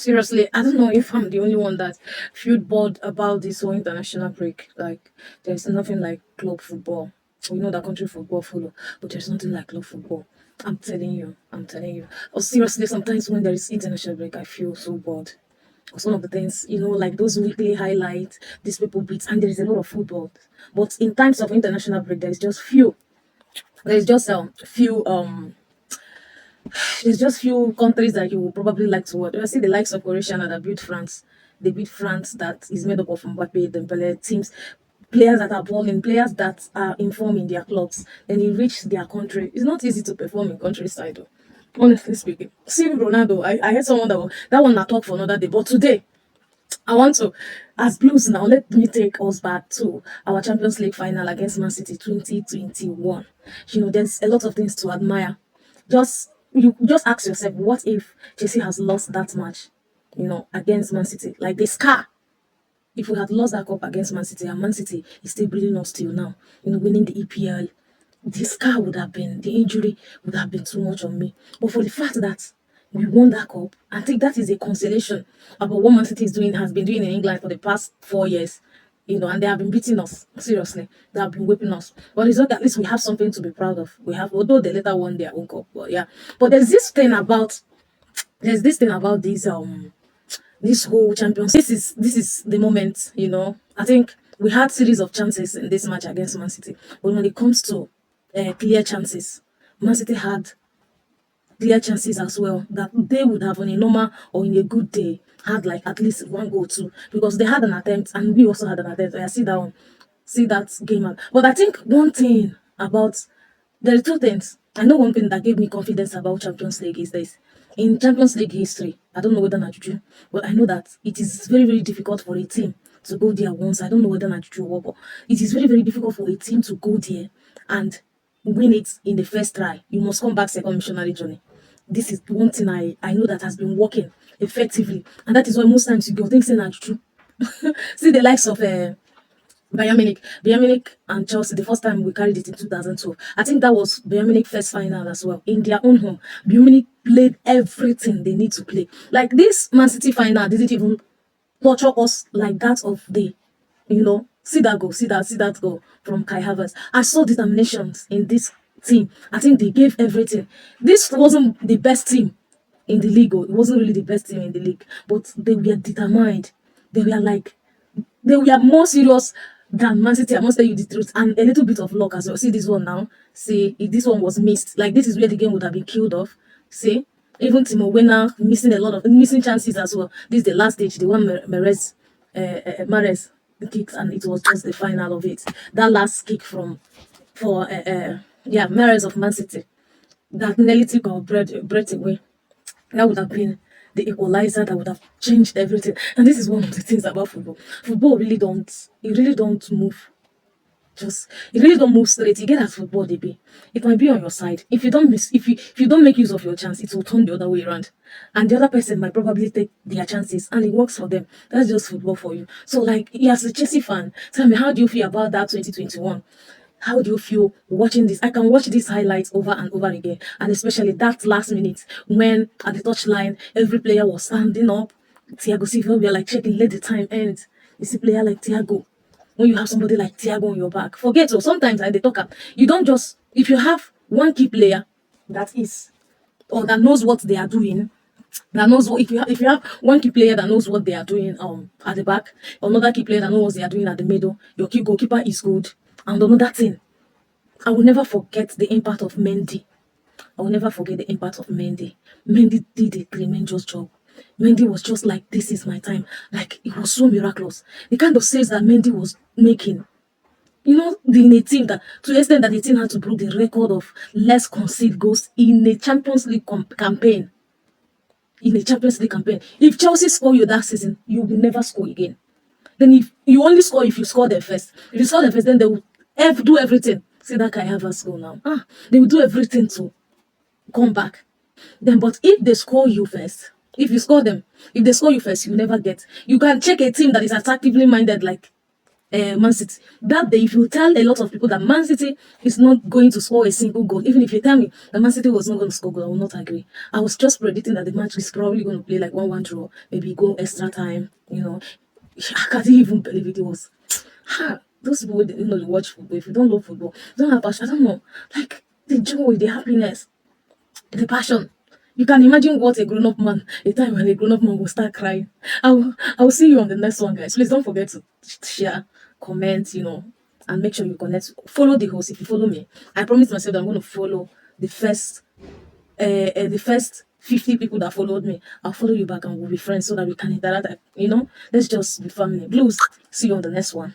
Seriously, I don't know if I'm the only one that feel bored about this whole international break. Like, there's nothing like club football. We know that country football follow, but there's nothing like club football. I'm telling you, I'm telling you. Or seriously, sometimes when there is international break, I feel so bored. It's one of the things, like those weekly highlights, these people beats, and there is a lot of football. But in times of international break, there is just few. There's just few there's just few countries that you will probably like to watch. I see the likes of Croatia that beat France. They beat France that is made up of Mbappe, Dembele teams, players that are balling, players that are informing their clubs. Then they reach their country. It's not easy to perform in countryside though. Honestly speaking. See Ronaldo, I heard someone that one I talk for another day. But today, I want to, as Blues now, let me take us back to our Champions League final against Man City 2021. There's a lot of things to admire. You just ask yourself, what if Chelsea has lost that match, against Man City? Like the scar. If we had lost that cup against Man City and Man City is still breathing us till now, winning the EPL, the scar would have been, the injury would have been too much on me. But for the fact that we won that cup, I think that is a consolation about what Man City has been doing in England for the past 4 years. And they have been beating us. Seriously, they have been whipping us. But it's not at least we have something to be proud of. We have, although they later won their own cup. But yeah. But there's this thing about this whole champions. This is the moment. I think we had series of chances in this match against Man City, but when it comes to clear chances, Man City had clear chances as well that they would have on a normal or in a good day had like at least one goal too, because they had an attempt and we also had an attempt. I see that one, see that game out. But I think one thing about there are two things. I know one thing that gave me confidence about Champions League is this. In Champions League history, I don't know whether Najuju, but I know that it is very, very difficult for a team to go there once. I don't know whether Najuju will, but it is very, very difficult for a team to go there and win it in the first try. You must come back second missionary journey. This is one thing I know that has been working effectively, and that is why most times you go think say Najuju. See the likes of Bayern Munich and Chelsea, the first time we carried it in 2012. I think that was Bayern Munich first final as well. In their own home, Bayern Munich played everything they need to play. Like this Man City final didn't even torture us like that of see that goal, see that goal from Kai Havertz. I saw determination in this team. I think they gave everything. This wasn't the best team in the league. It wasn't really the best team in the league, but they were determined. They were more serious than Man City. I must tell you the truth, and a little bit of luck as well. See this one now. See, if this one was missed, like this is where the game would have been killed off. See, even Timo Werner missing a lot of missing chances as well. This is the last stage. The one Mahrez kicks, and it was just the final of it. That last kick for Mahrez of Man City that nearly took our breath away. That would have been the equalizer that would have changed everything. And this is one of the things about football. Football really don't move. It really don't move straight. You get at football, they be. It might be on your side. If you don't make use of your chance, it will turn the other way around. And the other person might probably take their chances and it works for them. That's just football for you. So like as a Chelsea fan, tell me, how do you feel about that 2021? How do you feel watching this? I can watch these highlights over and over again. And especially that last minute when at the touchline, every player was standing up. Thiago Silva, we are like checking, let the time end. You see player like Thiago. When you have somebody like Thiago on your back, forget so sometimes I they talk up. You don't just if you have one key player that is or that knows what they are doing, that knows what if you have one key player that knows what they are doing at the back, another key player that knows what they are doing at the middle, your key goalkeeper is good. And another thing, I will never forget the impact of Mendy. I will never forget the impact of Mendy. Mendy did a tremendous job. Mendy was just like, this is my time. Like, it was so miraculous. The kind of saves that Mendy was making. In a team that, to the extent that the team had to break the record of less conceded goals in a Champions League campaign. In a Champions League campaign. If Chelsea score you that season, you will never score again. Then if you only score if you score them first. If you score them first, then they will do everything. See that Kai Havertz goal now. They will do everything to come back. Then, but if they score you first, if they score you first, you never get. You can check a team that is attractively minded like Man City. That day, if you tell a lot of people that Man City is not going to score a single goal, even if you tell me that Man City was not going to score goal, I will not agree. I was just predicting that the match is probably going to play like 1-1 draw, maybe go extra time. I can't even believe it was. Those people who didn't know they watch football. If you don't love football, don't have passion. I don't know, like the joy, the happiness, the passion. You can imagine what a grown-up man, a time when a grown-up man will start crying. I will see you on the next one, guys. Please don't forget to share, comment, and make sure you connect. Follow the host if you follow me. I promise myself that I'm going to follow the first 50 people that followed me. I'll follow you back and we'll be friends so that we can interact. Let's just be family. Blues. See you on the next one.